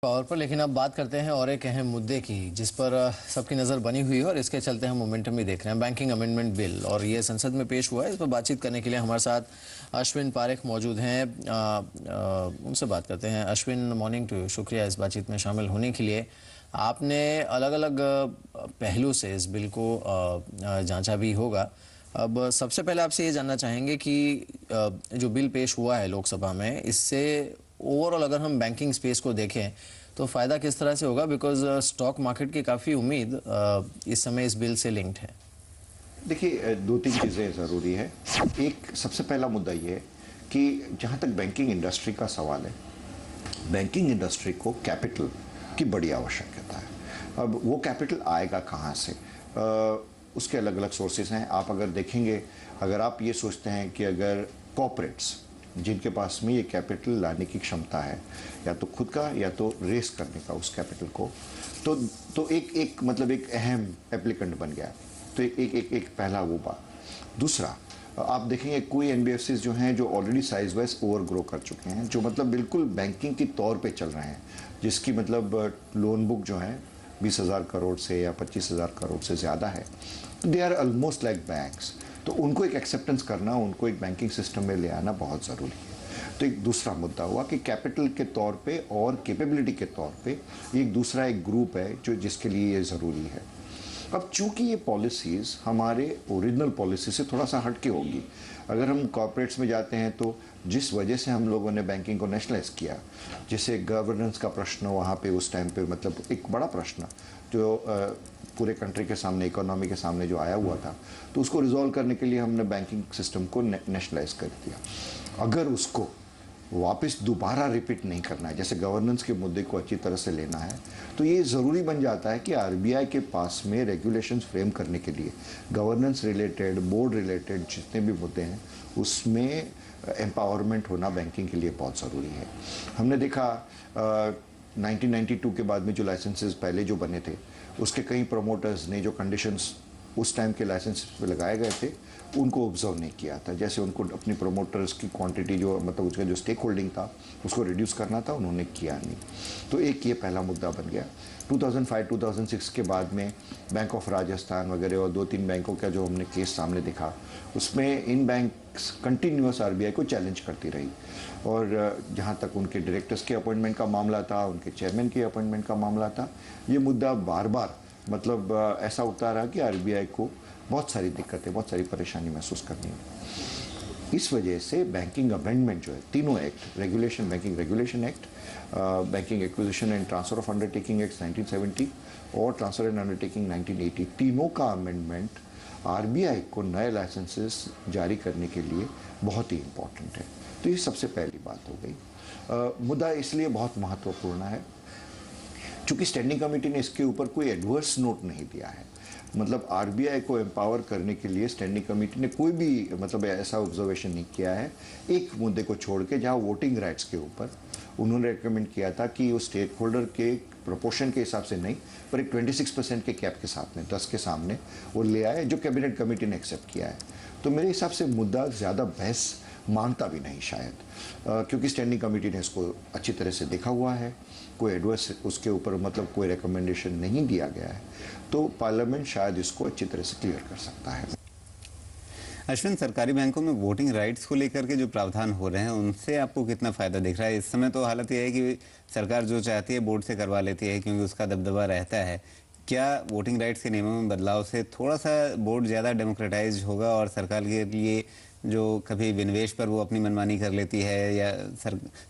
तौर पर। लेकिन अब बात करते हैं और एक अहम मुद्दे की जिस पर सबकी नज़र बनी हुई है और इसके चलते हम मोमेंटम भी देख रहे हैं। बैंकिंग अमेंडमेंट बिल और ये संसद में पेश हुआ है। इस पर बातचीत करने के लिए हमारे साथ अश्विन पारेख मौजूद हैं। उनसे बात करते हैं। Ashwin, morning to you. शुक्रिया इस बातचीत में शामिल होने के लिए। आपने अलग अलग पहलू से इस बिल को जांचा भी होगा। अब सबसे पहले आपसे ये जानना चाहेंगे कि जो बिल पेश हुआ है लोकसभा में, इससे ओवरऑल अगर हम बैंकिंग स्पेस को देखें तो फ़ायदा किस तरह से होगा? बिकॉज स्टॉक मार्केट की काफ़ी उम्मीद इस समय इस बिल से लिंक्ड है। देखिए, दो तीन चीज़ें ज़रूरी है। एक सबसे पहला मुद्दा ये है कि जहाँ तक बैंकिंग इंडस्ट्री का सवाल है, बैंकिंग इंडस्ट्री को कैपिटल की बड़ी आवश्यकता है। अब वो कैपिटल आएगा कहाँ से? उसके अलग अलग सोर्सेज हैं। आप अगर देखेंगे, अगर आप ये सोचते हैं कि अगर कॉर्पोरेट्स जिनके पास में ये कैपिटल लाने की क्षमता है, या तो खुद का या तो रेस करने का उस कैपिटल को, तो एक मतलब एक अहम एप्लीकेंट बन गया। तो एक पहला वो बात। दूसरा, आप देखेंगे कोई एनबीएफसीज जो हैं जो already size wise over grow कर चुके हैं, जो मतलब बिल्कुल बैंकिंग के तौर पे चल रहे हैं, जिसकी मतलब लोन बुक जो है 20,000 करोड़ से या 25,000 करोड़ से ज़्यादा है, they are almost like banks. तो उनको एक एक्सेप्टेंस करना, उनको एक बैंकिंग सिस्टम में ले आना बहुत ज़रूरी है। तो एक दूसरा मुद्दा हुआ कि कैपिटल के तौर पे और कैपेबिलिटी के तौर पे एक दूसरा एक ग्रुप है जो जिसके लिए ये ज़रूरी है। अब चूंकि ये पॉलिसीज़ हमारे ओरिजिनल पॉलिसी से थोड़ा सा हट के होगी। अगर हम कॉर्पोरेट्स में जाते हैं तो जिस वजह से हम लोगों ने बैंकिंग को नेशनलाइज किया, जैसे गवर्नेंस का प्रश्न वहाँ पे उस टाइम पे मतलब एक बड़ा प्रश्न जो पूरे कंट्री के सामने, इकोनॉमी के सामने जो आया हुआ था, तो उसको रिजॉल्व करने के लिए हमने बैंकिंग सिस्टम को नेशनलाइज कर दिया। अगर उसको वापस दोबारा रिपीट नहीं करना है, जैसे गवर्नेंस के मुद्दे को अच्छी तरह से लेना है, तो ये ज़रूरी बन जाता है कि आरबीआई के पास में रेगुलेशंस फ्रेम करने के लिए गवर्नेंस रिलेटेड, बोर्ड रिलेटेड जितने भी मुद्दे हैं, उसमें एम्पावरमेंट होना बैंकिंग के लिए बहुत ज़रूरी है। हमने देखा 1992 के बाद में जो लाइसेंसेस पहले जो बने थे, उसके कई प्रमोटर्स ने जो कंडीशंस उस टाइम के लाइसेंस पे लगाए गए थे, उनको ऑब्जर्व नहीं किया था। जैसे उनको अपनी प्रमोटर्स की क्वांटिटी जो मतलब उसका जो स्टेक होल्डिंग था उसको रिड्यूस करना था, उन्होंने किया नहीं। तो एक ये पहला मुद्दा बन गया। 2005-2006 के बाद में बैंक ऑफ राजस्थान वगैरह और 2-3 बैंकों का जो हमने केस सामने देखा, उसमें इन बैंक्स कंटिन्यूस आरबीआई को चैलेंज करती रही। और जहाँ तक उनके डायरेक्टर्स के अपॉइंटमेंट का मामला था, उनके चेयरमैन के अपॉइंटमेंट का मामला था, ये मुद्दा बार बार मतलब ऐसा उठता रहा कि आरबीआई को बहुत सारी दिक्कतें, बहुत सारी परेशानी महसूस करनी है। इस वजह से बैंकिंग अमेंडमेंट जो है, तीनों act, regulation, banking regulation act, banking acquisition and transfer of undertaking act 1970 और ट्रांसफर एंड अंडरटेकिंग 1980, तीनों का अमेंडमेंट आरबीआई को नए लाइसेंसेस जारी करने के लिए बहुत ही इम्पोर्टेंट है। तो ये सबसे पहली बात हो गई। मुद्दा इसलिए बहुत महत्वपूर्ण है चूँकि स्टैंडिंग कमेटी ने इसके ऊपर कोई एडवर्स नोट नहीं दिया है। मतलब आरबीआई को एम्पावर करने के लिए स्टैंडिंग कमेटी ने कोई भी मतलब ऐसा ऑब्जर्वेशन नहीं किया है, एक मुद्दे को छोड़ के, जहाँ वोटिंग राइट्स के ऊपर उन्होंने रेकमेंड किया था कि वो स्टेक होल्डर के प्रोपोर्शन के हिसाब से नहीं, पर एक 26% के कैप के साथ में 10 के सामने वो ले आए, जो कैबिनेट कमेटी ने एक्सेप्ट किया है। तो मेरे हिसाब से मुद्दा ज़्यादा बहस मांगता भी नहीं शायद, क्योंकि स्टैंडिंग कमेटी ने इसको अच्छी तरह से देखा हुआ है, कोई एडवर्स उसके ऊपर मतलब कोई रिकमेंडेशन नहीं दिया गया है, तो पार्लियामेंट शायद इसको अच्छी तरह से क्लियर कर सकता है। अश्विन, सरकारी बैंकों में वोटिंग राइट्स को लेकर के जो प्रावधान हो रहे हैं, उनसे आपको कितना फायदा दिख रहा है? इस समय तो हालत यह है कि सरकार जो चाहती है बोर्ड से करवा लेती है, क्योंकि उसका दबदबा रहता है। क्या वोटिंग राइट्स के नियमों में बदलाव से थोड़ा सा बोर्ड ज़्यादा डेमोक्रेटाइज होगा और सरकार के लिए जो कभी विनिवेश पर वो अपनी मनमानी कर लेती है, या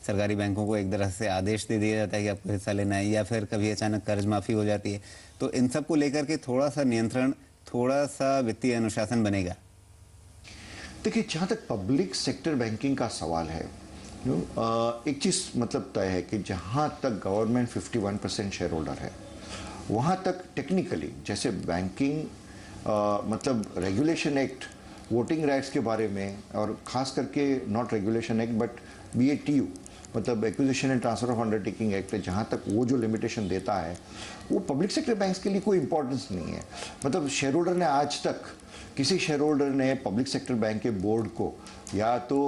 सरकारी बैंकों को एक तरह से आदेश दे दिया जाता है कि आपको हिस्सा लेना है, या फिर कभी अचानक कर्ज माफ़ी हो जाती है, तो इन सब को लेकर के थोड़ा सा नियंत्रण, थोड़ा सा वित्तीय अनुशासन बनेगा? देखिए, जहाँ तक पब्लिक सेक्टर बैंकिंग का सवाल है, एक चीज़ मतलब तय है कि जहाँ तक गवर्नमेंट 51% शेयर होल्डर है, वहाँ तक टेक्निकली जैसे बैंकिंग मतलब रेगुलेशन एक्ट, वोटिंग राइट्स के बारे में, और ख़ास करके not regulation act but BATU मतलब acquisition and transfer of undertaking act, जहाँ तक वो जो लिमिटेशन देता है, वो पब्लिक सेक्टर बैंक्स के लिए कोई इंपॉर्टेंस नहीं है। मतलब शेयर होल्डर ने आज तक, किसी शेयर होल्डर ने पब्लिक सेक्टर बैंक के बोर्ड को या तो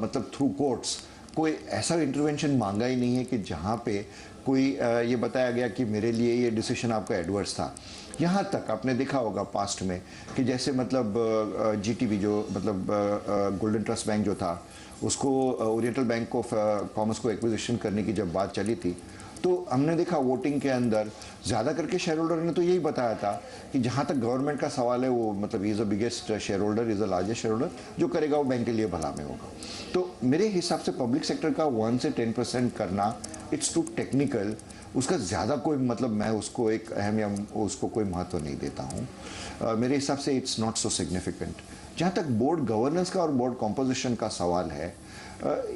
मतलब थ्रू कोर्ट्स कोई ऐसा इंटरवेंशन मांगा ही नहीं है कि जहाँ पे कोई ये बताया गया कि मेरे लिए ये डिसीजन आपका एडवर्स था। यहाँ तक आपने देखा होगा पास्ट में कि जैसे मतलब जीटीबी जो मतलब गोल्डन ट्रस्ट बैंक जो था, उसको ओरिएंटल बैंक ऑफ कॉमर्स को एक्विजिशन करने की जब बात चली थी, तो हमने देखा वोटिंग के अंदर ज़्यादा करके शेयर होल्डर ने तो यही बताया था कि जहाँ तक गवर्नमेंट का सवाल है वो मतलब is a biggest share holder, is a largest share holder, जो करेगा वो बैंक के लिए भला में होगा। तो मेरे हिसाब से पब्लिक सेक्टर का 1 से 10% करना इट्स टू टेक्निकल, उसका ज़्यादा कोई मतलब मैं उसको एक अहम या उसको कोई महत्व नहीं देता हूँ। मेरे हिसाब से इट्स नॉट सो सिग्निफिकेंट। जहाँ तक बोर्ड गवर्नेंस का और बोर्ड कॉम्पोजिशन का सवाल है,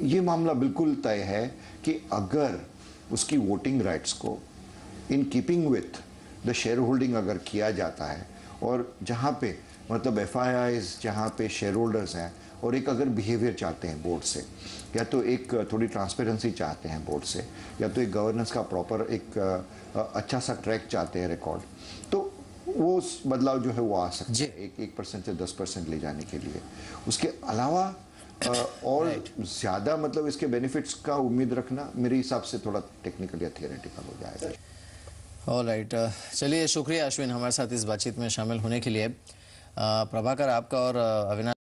ये मामला बिल्कुल तय है कि अगर उसकी वोटिंग राइट्स को in keeping with the share holding अगर किया जाता है, और जहाँ पे मतलब FIIs जहाँ पे शेयर होल्डर्स हैं और एक अगर बिहेवियर चाहते हैं बोर्ड से, या तो एक थोड़ी ट्रांसपेरेंसी चाहते हैं बोर्ड से, या तो एक गवर्नेंस का प्रॉपर एक अच्छा सा ट्रैक चाहते हैं रिकॉर्ड, तो वो बदलाव जो है वो आ सकता है 1% से 10% ले जाने के लिए। उसके अलावा और ज़्यादा मतलब इसके बेनिफिट्स का उम्मीद रखना मेरे हिसाब से थोड़ा टेक्निकल या थियोरेटिकल हो जाएगा। ऑलराइट, चलिए शुक्रिया अश्विन हमारे साथ इस बातचीत में शामिल होने के लिए। प्रभाकर, आपका और अविनाश